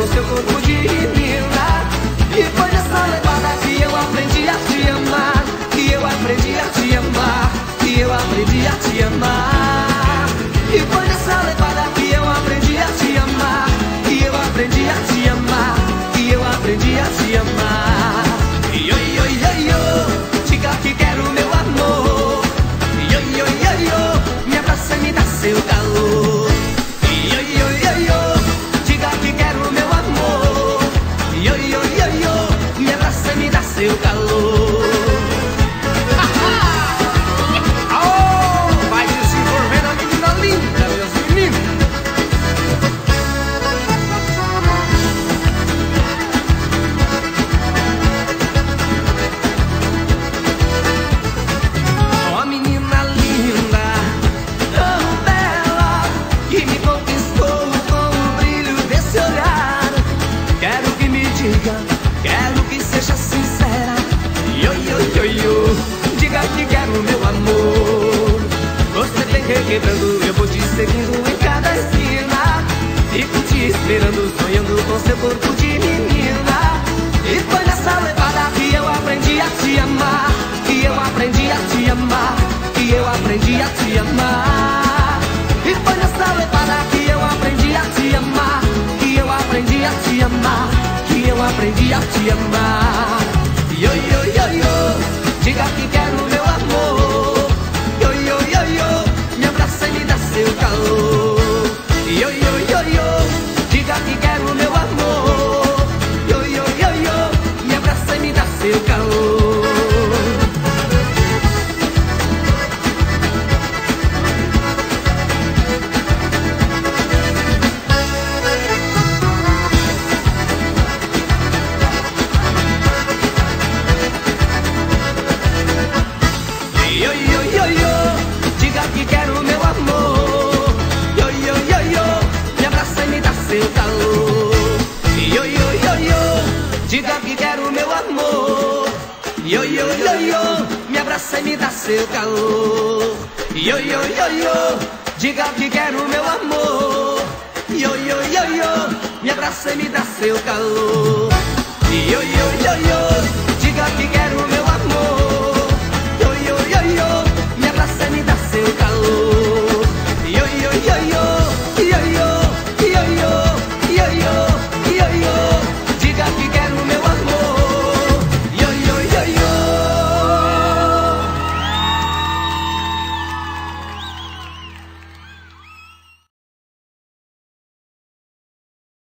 com seu corpo de menina. E foi nessa levada que eu aprendi a te amar, que eu aprendi a te amar, que eu aprendi a te amar. E foi nessa levada que eu aprendi a te amar, que eu aprendi a te amar, que eu aprendi a te amar. Yo, yo, yo, yo, diga que quero meu amor. Yo, yo, yo, yo, me abraça e me dá seu calor. Yo, yo, yo, yo, diga que quero meu amor. Yo, yo, yo, yo, me abraça e me dá seu calor. Vai desenvolvendo a menina linda, meus meninos. Ó menina linda, tão bela, que me conquistou com o brilho desse olhar. Quero que me diga, quero que seja sincera. Yo, yo, yo, yo, diga que quero meu amor. Você vem requebrando, eu vou te seguindo em cada esquina. Fico te esperando, sonhando com seu corpo de menina. E foi nessa levada que eu aprendi a te amar, que eu aprendi a te amar, que eu aprendi a te amar. E foi nessa levada que eu aprendi a te amar, que eu aprendi a te amar, que eu aprendi a te amar. Yo, yo, yo, yo, diga que quero meu amor. Yo, yo, yo, yo, me abraça e me dá seu calor. Yo, yo, yo, yo, diga que quero meu amor. Yo, yo, yo, yo, me abraça e me dá seu calor. Yo, yo, yo, yo, diga que quero meu amor. Yo, yo, yo, yo, me abraça e me dá seu calor. Yo, yo, yo, yo, diga que quero meu amor. Yo, yo, yo, yo, me abraça e me dá seu calor. Yo, yo, yo, yo, diga que quero meu amor. Yo, yo, yo, yo, me abraça e me dá seu calor. Yo, yo,